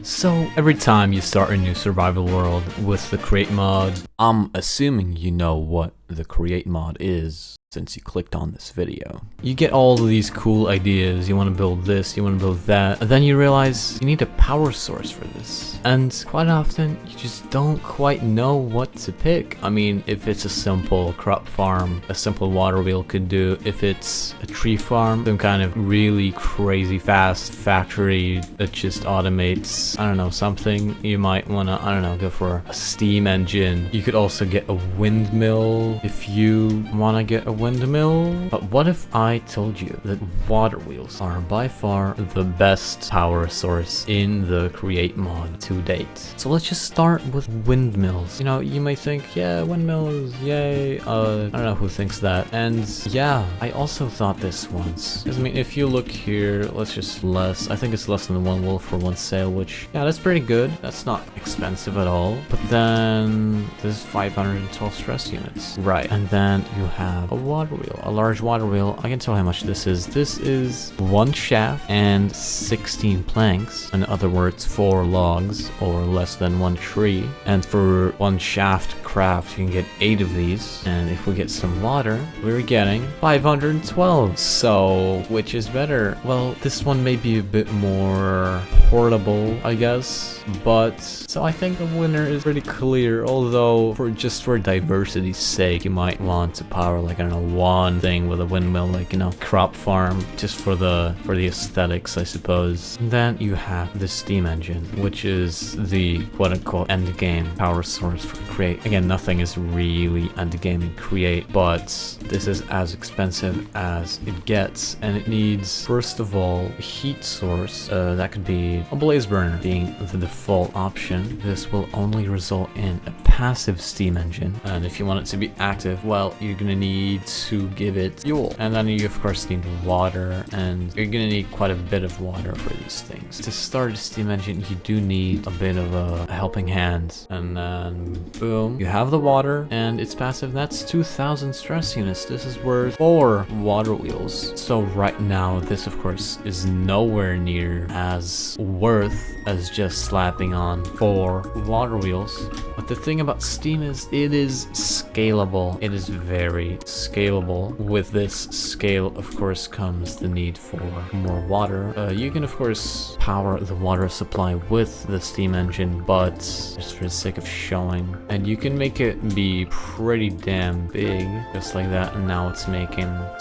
So every time you start a new survival world with the create mod, I'm assuming you know what the create mod is since you clicked on this video. You get all of these cool ideas, you want to build this, you want to build that, and then you realize you need a power source for this. And quite often, you just don't quite know what to pick. I mean, if it's a simple crop farm, a simple water wheel could do. If it's a tree farm, some kind of really crazy fast factory that just automates, I don't know, something, you might want to, I don't know, go for a steam engine. You could also get a windmill if you want to get a windmill. But what if I told you that water wheels are by far the best power source in the create mod to date? So let's just start with windmills. You know, you may think, yeah, windmills, yay. I don't know who thinks that. And yeah, I also thought this once. I mean, if you look here, let's just I think it's less than one wool for one sail, which, yeah, that's pretty good. That's not expensive at all. But then there's 512 stress units. Right. And then you have a water wheel, a large water wheel. I can tell how much this is. This is one shaft and 16 planks. In other words, 4 logs or less than one tree. And for one shaft craft, you can get 8 of these. And if we get some water, we're getting 512. So, which is better? Well, this one may be a bit more portable, I guess. But, so I think the winner is pretty clear. Although, for diversity's sake, you might want to power, like, I don't know, one thing with a windmill, like, you know, crop farm, just for the aesthetics, I suppose. And then you have the steam engine, which is the quote-unquote end game power source for create. Again, nothing is really end game in create, but this is as expensive as it gets, and it needs, first of all, a heat source. That could be a blaze burner being the default option. This will only result in a passive steam engine, and if you want it to be active, well, you're gonna need to give it fuel, and then you of course need water, and you're gonna need quite a bit of water for these things. To start a steam engine, you do need a bit of a helping hand, and then boom, you have the water, and it's passive. That's 2,000 stress units. This is worth 4 water wheels. So right now, this of course is nowhere near as worth as just slapping on 4 water wheels. But the thing about steam is it is scalable. It is very scalable. With this scale, of course, comes the need for more water. You can of course power the water supply with the steam engine, but just for the sake of showing, and you can make it be pretty damn big, just like that. And now it's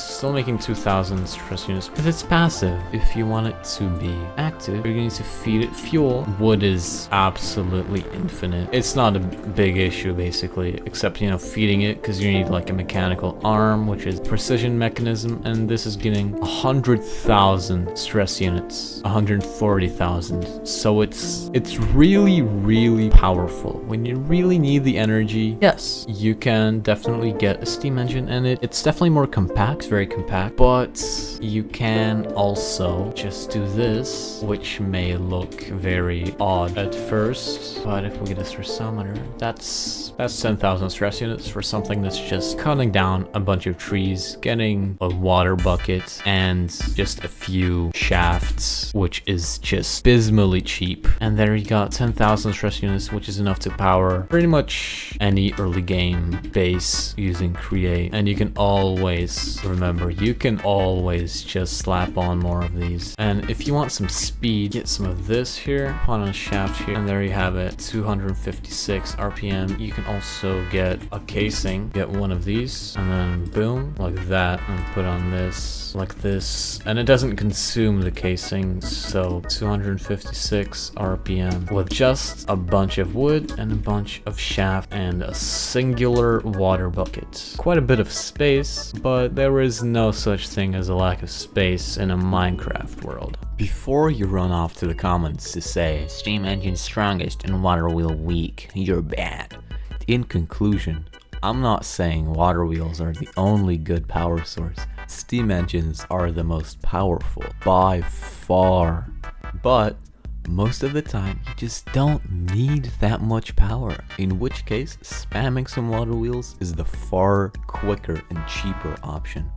still making 2,000 stress units, but it's passive. If you want it to be active, you're going to feed it fuel. Wood is absolutely infinite. It's not a big issue basically, except, you know, feeding it, because you need like a mechanical arm, which is precision mechanism, and this is getting 100,000 stress units, 140,000. So it's really powerful. When you really need the energy, yes, you can definitely get a steam engine, and it's definitely more compact, very compact, but you can also just do this, which may look very odd at first, but if we get a stressometer, that's 10,000 stress units for something that's just cutting down a bunch of trees, getting a water bucket, and just a few shafts, which is just abysmally cheap. And there you got 10,000 stress units, which is enough to power pretty much any early game base using create. And you can always, remember, you can always just slap on more of these. And if you want some speed, get some of this here, put on a shaft here, and there you have it, 256 RPM. You can also get a casing, get one of these, and then boom, like that, and put on this, like this, and it doesn't consume the casing. So 256 RPM with just a bunch of wood and a bunch of shaft and a singular water bucket. Quite a bit of space, but there is no such thing as a lack of space in a Minecraft world. Before you run off to the comments to say steam engine strongest and water wheel weak, you're bad. In conclusion, I'm not saying water wheels are the only good power source. Steam engines are the most powerful by far, but most of the time you just don't need that much power, in which case spamming some water wheels is the far quicker and cheaper option.